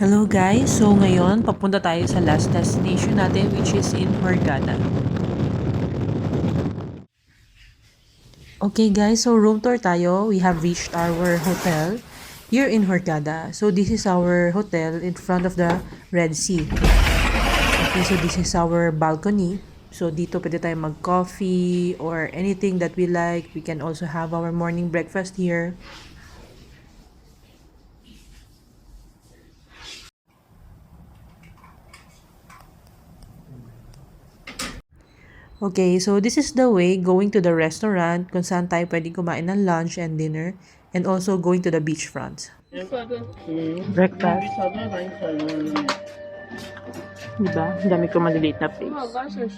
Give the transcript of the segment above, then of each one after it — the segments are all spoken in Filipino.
Hello guys! So ngayon, papunta tayo sa last destination natin which is in Hurghada. Okay guys, so room tour tayo. We have reached our hotel here in Hurghada. So this is our hotel in front of the Red Sea. Okay, so this is our balcony. So dito pwede tayo mag-coffee or anything that we like. We can also have our morning breakfast here. Okay, so this is the way going to the restaurant kung saan tayo pwedeng kumain ng lunch and dinner and also going to the beachfront. Breakfast. Diba? Ang dami ko maliliit na place.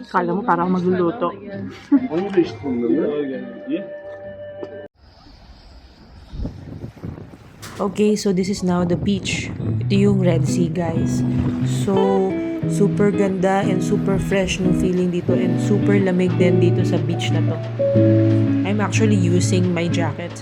Kala mo parang magluluto. Onu da işte Okay, so this is now the beach. Ito yung Red Sea, guys. So, super ganda and super fresh ng feeling dito and super lamig din dito sa beach na to. I'm actually using my jacket.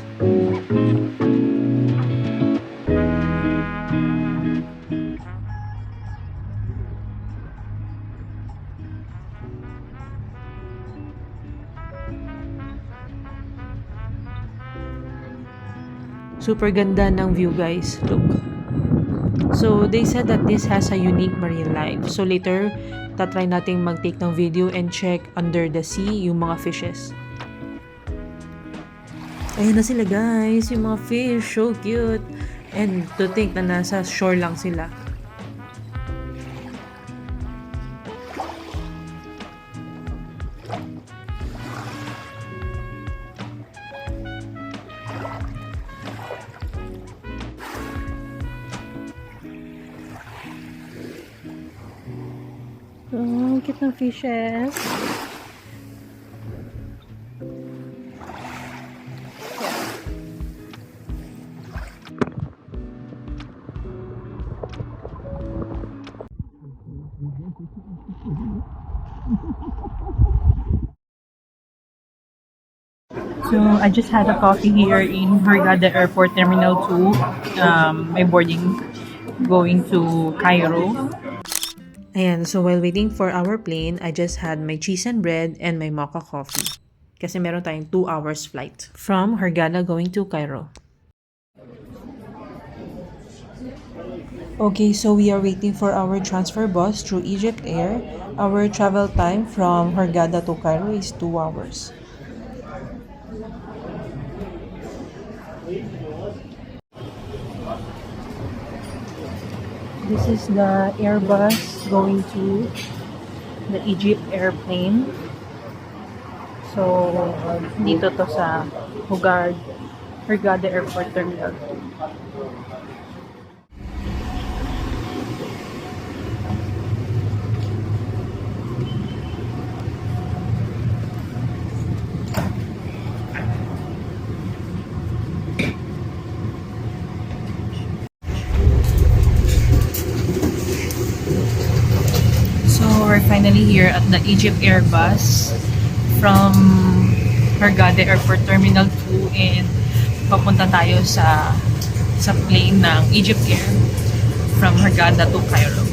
Super ganda ng view, guys. Look. So, they said that this has a unique marine life. So, later, tatry nating mag-take ng video and check under the sea yung mga fishes. Ayan na sila, guys. Yung mga fish. So cute. And to think na nasa shore lang sila. Oh, cute ng fishes. So, I just had a coffee here in Hurghada Airport Terminal 2. My boarding going to Cairo. Ayan, so while waiting for our plane, I just had my cheese and bread and my mocha coffee. Kasi meron tayong 2 hours flight from Hurghada going to Cairo. Okay, so we are waiting for our transfer bus through Egypt Air. Our travel time from Hurghada to Cairo is 2 hours. This is the Airbus going to the Egypt airplane. So, dito to sa Hurghada Airport Terminal 2. We're finally here at the Egypt Airbus from Hurghada Airport Terminal 2 and papunta tayo sa plane ng Egypt Air from Hurghada to Cairo.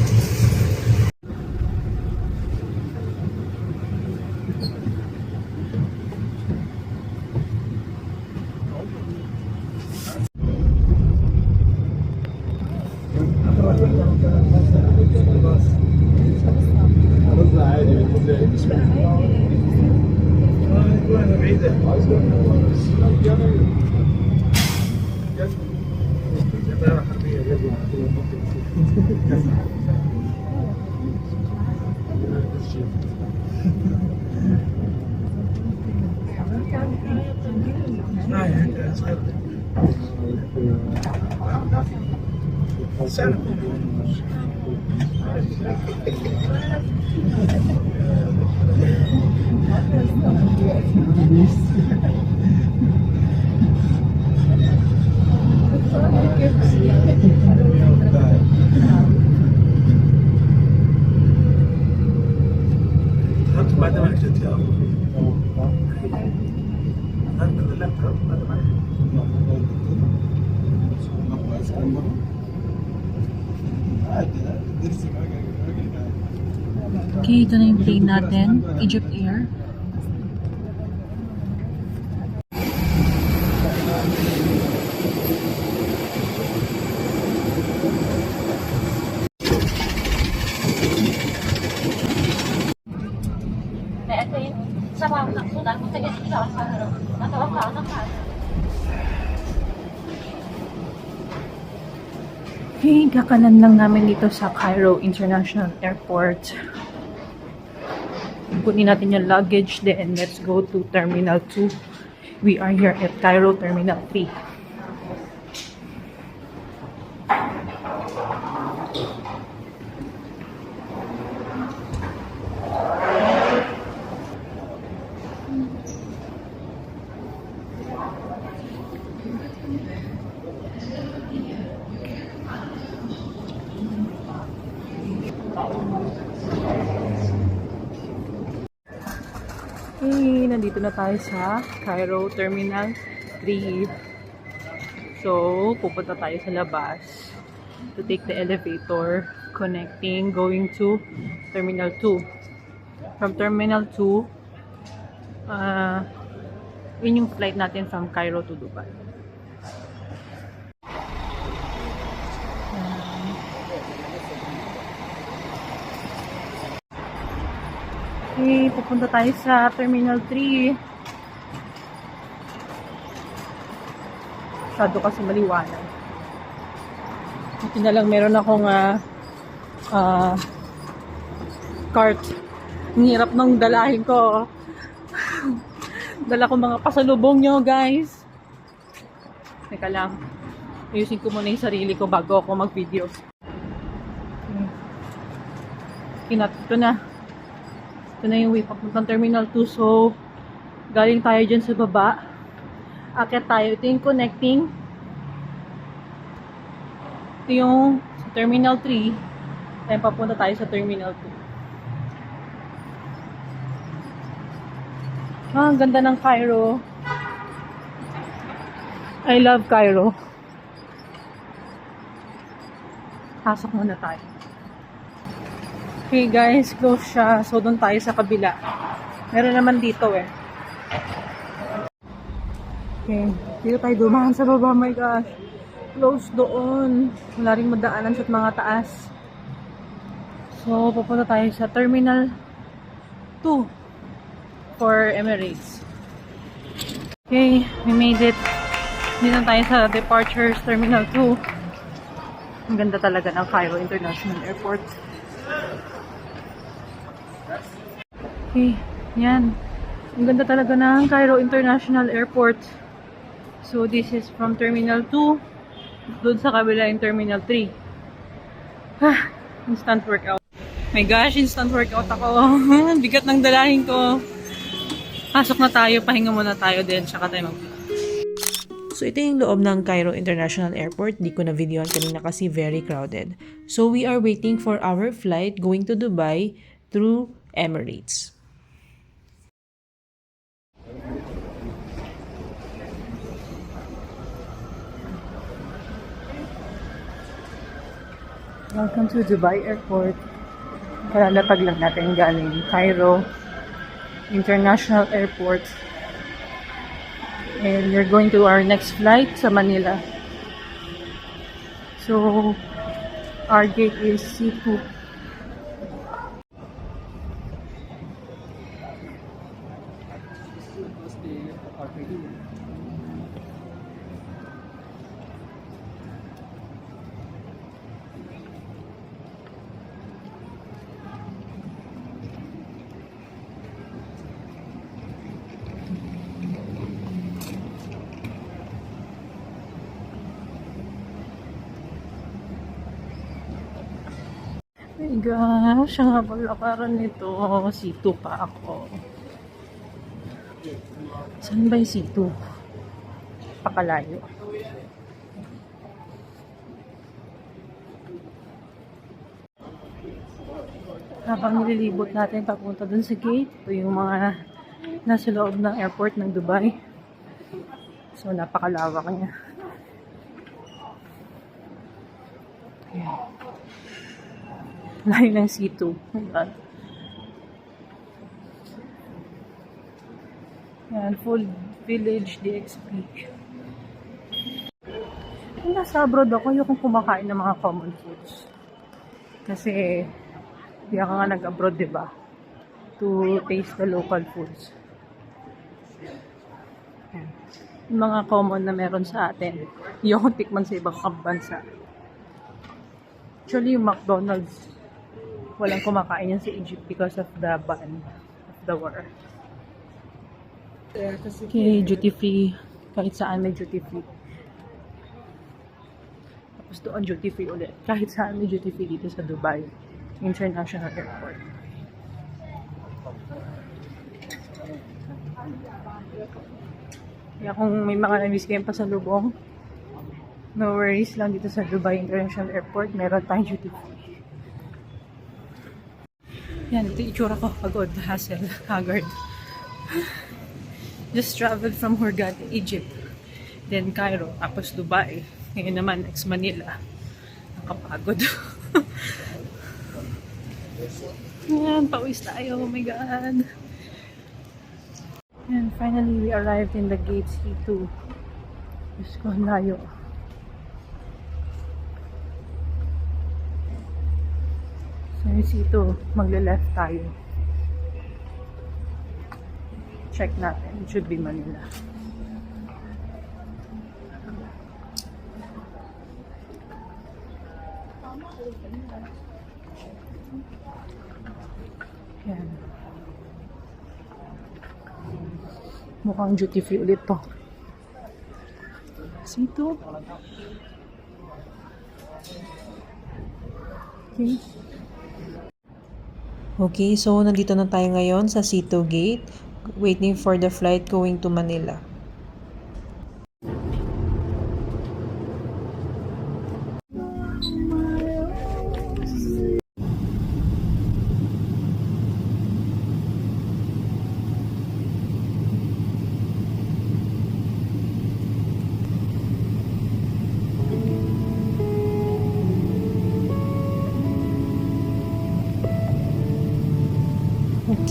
Okay, ito na yung plane natin. Egypt Air. Okay, kakanan lang namin dito sa Cairo International Airport. Kunin natin yung luggage, then let's go to Terminal 2. We are here at Cairo Terminal 3. Okay, nandito na tayo sa Cairo Terminal 3. So, pupunta tayo sa labas to take the elevator connecting going to Terminal 2. From Terminal 2, yun yung flight natin from Cairo to Dubai. Okay, pupunta tayo sa Terminal 3. Masyado kasi maliwanag. Ito na lang meron akong cart. Ang hirap nung dalahin ko. Dala ko mga pasalubong nyo, guys. Teka lang. Ayusin ko muna yung sarili ko bago ako mag-video. Okay, ito na. Ito na yung way papuntang Terminal 2. So, galing tayo dyan sa baba. Akyat tayo. Ito yung connecting. Ito yung sa Terminal 3. Then, papunta tayo sa Terminal 2. Ang ganda ng Cairo. I love Cairo. Pasok muna tayo. Okay guys, close siya. So, doon tayo sa kabila. Meron naman dito eh. Okay, dito tayo dumaan sa baba. My gosh. Close doon. Wala rin madaanan sa mga taas. So, pupunta tayo sa Terminal 2 for Emirates. Okay, we made it. Dito tayo sa Departures Terminal 2. Ang ganda talaga ng Cairo International Airport. Okay, yan. Ang ganda talaga ng Cairo International Airport. So, this is from Terminal 2. Doon sa kabila yung Terminal 3. Instant workout. My gosh, instant workout ako. Bigat ng dalahin ko. Pasok na tayo, pahinga muna tayo din. Tsaka tayo So, ito yung loob ng Cairo International Airport. Di ko na videoan kanina kasi very crowded. So, we are waiting for our flight going to Dubai through Emirates. Welcome to Dubai Airport. Kalalatag lang natin galing Cairo International Airport. And we're going to our next flight sa Manila. So, our gate is C2. My gosh, ang haba-lakaran nito. C2 pa ako. Saan ba yung C2? Pakalayo. Habang nililibot natin papunta dun sa gate, ito yung mga nasa loob ng airport ng Dubai. So, napakalawak niya. Ayan. Layo ng C2. Oh my God. Yan, full village DXP. Kung nasa abroad ako, yung kumakain ng mga common foods. Kasi, di ako nga nag-abroad, di ba? To taste the local foods. Yan. Yung mga common na meron sa atin, yung tikman sa ibang bansa. Actually, yung McDonald's, walang kumakain yan sa Egypt because of the ban of the war. Okay, duty free. Kahit saan may duty free. Tapos doon duty free ulit. Kahit saan may duty free dito sa Dubai International Airport. Kaya kung may mga namiss kayong pasalubong, no worries lang dito sa Dubai International Airport. Meron tayong duty free. Yan, ito yung itsura ko. Pagod, hassle, haggard. Just traveled from Hurghada, Egypt. Then Cairo, tapos Dubai. Ngayon naman, next Manila. Nakapagod. Yan, pawis tayo. Oh my God. And finally, we arrived in the gate C2. Diyos ko, layo. So, yung C2, magle-left tayo. Check natin. It should be Manila. Yan. Mukhang duty free ulit to. Sito. Okay. Okay, so nandito na tayo ngayon sa C2 gate, waiting for the flight going to Manila.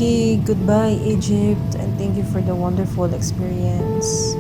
Okay, goodbye Egypt, and thank you for the wonderful experience.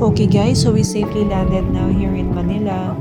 Okay guys, so we safely landed now here in Manila.